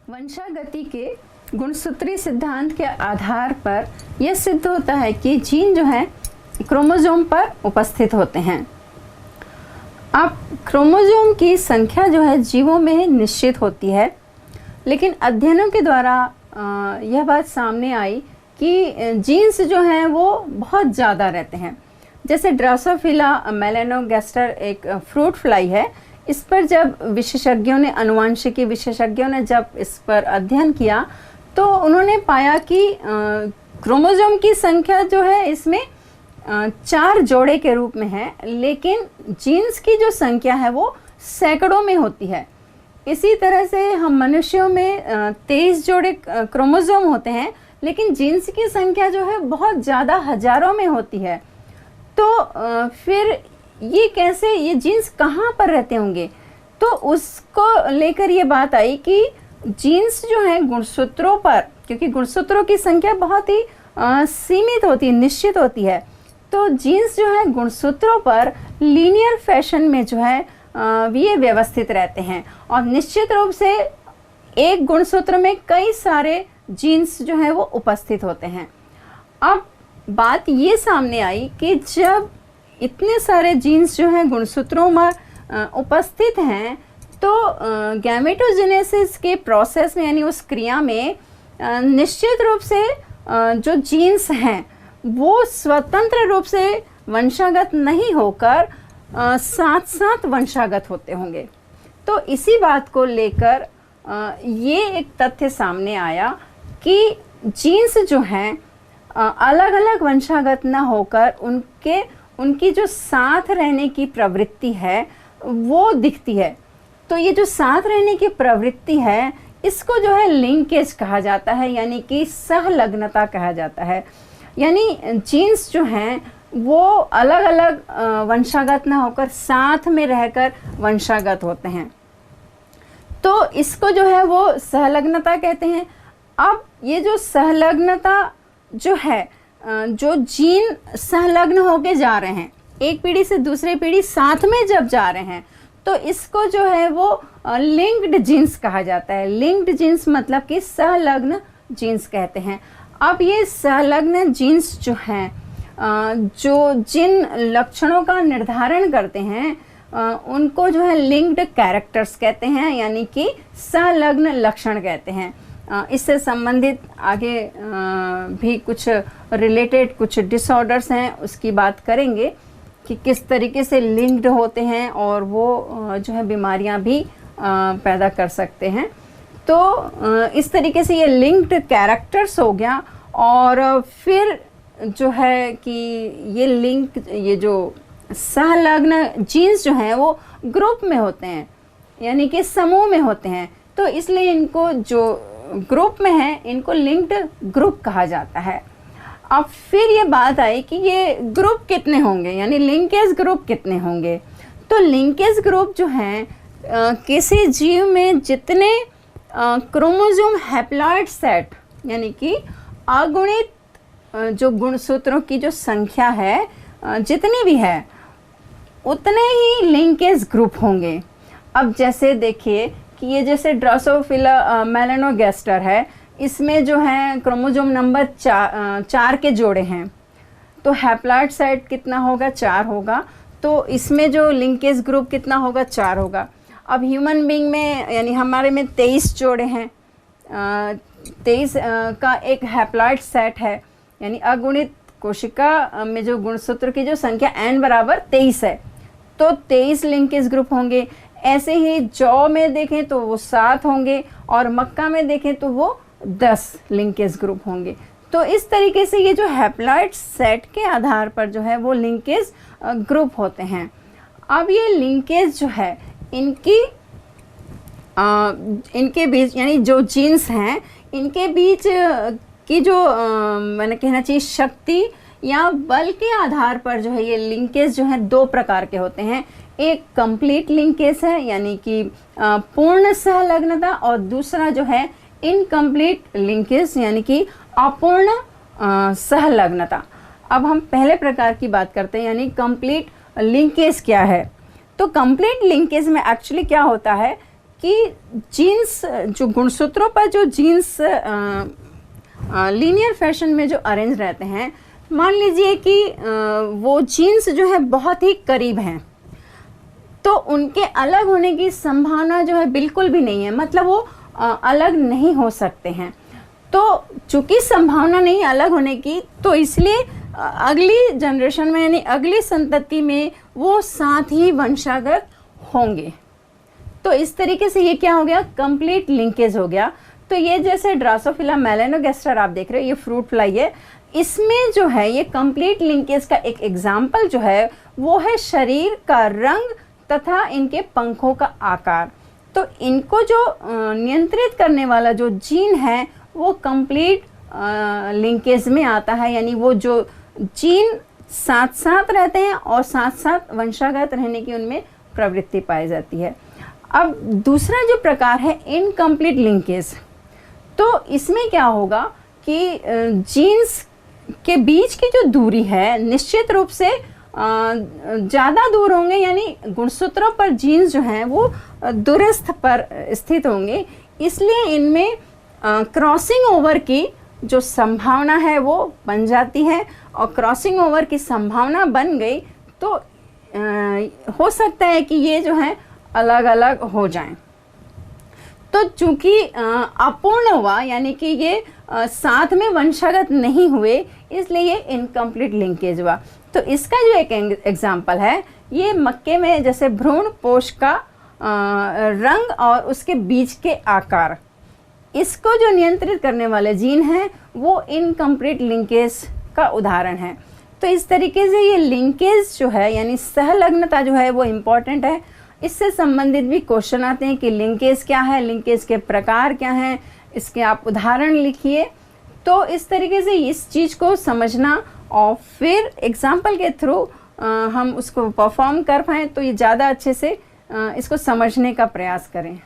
वंशागति के गुणसूत्री सिद्धांत के आधार पर यह सिद्ध होता है कि जीन जो है क्रोमोसोम पर उपस्थित होते हैं। अब क्रोमोसोम की संख्या जो है जीवों में निश्चित होती है, लेकिन अध्ययनों के द्वारा यह बात सामने आई कि जीन्स जो हैं वो बहुत ज़्यादा रहते हैं। जैसे ड्रोसोफिला मेलानोगास्टर एक फ्रूट फ्लाई है, इस पर जब विशेषज्ञों ने अनुवांशिकी विशेषज्ञों ने जब इस पर अध्ययन किया तो उन्होंने पाया कि क्रोमोसोम की संख्या जो है इसमें 4 जोड़े के रूप में है, लेकिन जीन्स की जो संख्या है वो सैकड़ों में होती है। इसी तरह से हम मनुष्यों में 23 जोड़े क्रोमोसोम होते हैं, लेकिन जीन्स की संख्या जो है बहुत ज़्यादा हजारों में होती है। तो फिर ये कैसे, ये जीन्स कहाँ पर रहते होंगे? तो उसको लेकर ये बात आई कि जीन्स जो है गुणसूत्रों पर, क्योंकि गुणसूत्रों की संख्या बहुत ही सीमित होती है, निश्चित होती है, तो जीन्स जो है गुणसूत्रों पर लीनियर फैशन में जो है ये व्यवस्थित रहते हैं और निश्चित रूप से एक गुणसूत्र में कई सारे जीन्स जो है वो उपस्थित होते हैं। अब बात ये सामने आई कि जब इतने सारे जीन्स जो हैं गुणसूत्रों में उपस्थित हैं तो गैमेटोजेनेसिस के प्रोसेस में, यानी उस क्रिया में निश्चित रूप से जो जीन्स हैं वो स्वतंत्र रूप से वंशागत नहीं होकर साथ साथ वंशागत होते होंगे। तो इसी बात को लेकर ये एक तथ्य सामने आया कि जीन्स जो हैं अलग अलग वंशागत न होकर उनकी जो साथ रहने की प्रवृत्ति है वो दिखती है। तो ये जो साथ रहने की प्रवृत्ति है इसको जो है लिंकेज कहा जाता है, यानी कि सहलग्नता कहा जाता है। यानी जीन्स जो हैं वो अलग अलग वंशागत न होकर साथ में रहकर वंशागत होते हैं, तो इसको जो है वो सहलग्नता कहते हैं। अब ये जो सहलग्नता जो है, जो जीन संलग्न होके जा रहे हैं, एक पीढ़ी से दूसरी पीढ़ी साथ में जब जा रहे हैं, तो इसको जो है वो लिंक्ड जीन्स कहा जाता है। लिंक्ड जीन्स मतलब कि संलग्न जीन्स कहते हैं। अब ये संलग्न जीन्स जो हैं, जो जिन लक्षणों का निर्धारण करते हैं उनको जो है लिंक्ड कैरेक्टर्स कहते हैं, यानी कि संलग्न लक्षण कहते हैं। इससे संबंधित आगे भी कुछ रिलेटेड कुछ डिसऑर्डर्स हैं, उसकी बात करेंगे कि किस तरीके से लिंक्ड होते हैं और वो जो है बीमारियां भी पैदा कर सकते हैं। तो इस तरीके से ये लिंक्ड कैरेक्टर्स हो गया। और फिर जो है कि ये जो संलग्न जीन्स जो हैं वो ग्रुप में होते हैं, यानी कि समूह में होते हैं, तो इसलिए इनको जो ग्रुप में है इनको लिंक्ड ग्रुप कहा जाता है। अब फिर ये बात आई कि ये ग्रुप कितने होंगे, यानी लिंकेज ग्रुप कितने होंगे। तो लिंकेज ग्रुप जो हैं किसी जीव में जितने क्रोमोसोम हैप्लॉइड सेट, यानी कि अगुणित जो गुणसूत्रों की जो संख्या है जितनी भी है उतने ही लिंकेज ग्रुप होंगे। अब जैसे देखिए कि ये जैसे ड्रोसोफिला मेलानोगास्टर है, इसमें जो है क्रोमोसोम नंबर 4 के जोड़े हैं, तो हैप्लॉइड सेट कितना होगा? 4 होगा। तो इसमें जो लिंकेज ग्रुप कितना होगा? 4 होगा। अब ह्यूमन बीइंग में, यानी हमारे में 23 जोड़े हैं, 23 का एक हैप्लॉइड सेट है, यानी अगुणित कोशिका में जो गुणसूत्र की जो संख्या n बराबर 23 है, तो 23 लिंकेज ग्रुप होंगे। ऐसे ही जौ में देखें तो वो 7 होंगे और मक्का में देखें तो वो 10 लिंकेज ग्रुप होंगे। तो इस तरीके से ये जो हैप्लॉइड सेट के आधार पर जो है वो लिंकेज ग्रुप होते हैं। अब ये लिंकेज जो है इनके बीच, यानी जो जीन्स हैं इनके बीच की जो मैंने कहना चाहिए शक्ति या बल के आधार पर जो है ये लिंकेज जो है 2 प्रकार के होते हैं। एक कंप्लीट लिंकेज है, यानी कि पूर्ण सहलग्नता, और दूसरा जो है इनकम्प्लीट लिंकेज, यानी कि अपूर्ण सहलग्नता। अब हम पहले प्रकार की बात करते हैं, यानी कंप्लीट लिंकेज क्या है। तो कंप्लीट लिंकेज में एक्चुअली क्या होता है कि जीन्स जो गुणसूत्रों पर जो जीन्स लीनियर फैशन में जो अरेंज रहते हैं, मान लीजिए कि वो जीन्स जो है बहुत ही करीब हैं, तो उनके अलग होने की संभावना जो है बिल्कुल भी नहीं है, मतलब वो अलग नहीं हो सकते हैं। तो चूंकि संभावना नहीं अलग होने की, तो इसलिए अगली जनरेशन में यानी अगली संतति में वो साथ ही वंशागत होंगे। तो इस तरीके से ये क्या हो गया, कंप्लीट लिंकेज हो गया। तो ये जैसे ड्रासोफिला मेलानोगास्टर आप देख रहे हो, ये फ्रूट फ्लाई है, इसमें जो है ये कंप्लीट लिंकेज का एक एग्जाम्पल जो है वो है शरीर का रंग तथा इनके पंखों का आकार। तो इनको जो नियंत्रित करने वाला जो जीन है वो कंप्लीट लिंकेज में आता है, यानी वो जो जीन साथ साथ रहते हैं और साथ साथ वंशागत रहने की उनमें प्रवृत्ति पाई जाती है। अब दूसरा जो प्रकार है इनकम्प्लीट लिंकेज, तो इसमें क्या होगा कि जीन्स के बीच की जो दूरी है निश्चित रूप से ज़्यादा दूर होंगे, यानी गुणसूत्रों पर जीन्स जो हैं वो दूरस्थ पर स्थित होंगे, इसलिए इनमें क्रॉसिंग ओवर की जो संभावना है वो बन जाती है। और क्रॉसिंग ओवर की संभावना बन गई तो हो सकता है कि ये जो है अलग अलग हो जाएं। तो चूंकि अपूर्ण हुआ, यानी कि ये साथ में वंशागत नहीं हुए, इसलिए ये इनकम्प्लीट लिंकेज हुआ। तो इसका जो एक एग्जाम्पल है, ये मक्के में जैसे भ्रूण पोष का रंग और उसके बीज के आकार, इसको जो नियंत्रित करने वाले जीन हैं वो इनकम्प्लीट लिंकेज का उदाहरण है। तो इस तरीके से ये लिंकेज जो है यानी सहलग्नता जो है वो इम्पॉर्टेंट है। इससे संबंधित भी क्वेश्चन आते हैं कि लिंकेज क्या है, लिंकेज के प्रकार क्या हैं, इसके आप उदाहरण लिखिए। तो इस तरीके से इस चीज़ को समझना और फिर एग्जाम्पल के थ्रू हम उसको परफॉर्म कर पाएँ, तो ये ज़्यादा अच्छे से इसको समझने का प्रयास करें।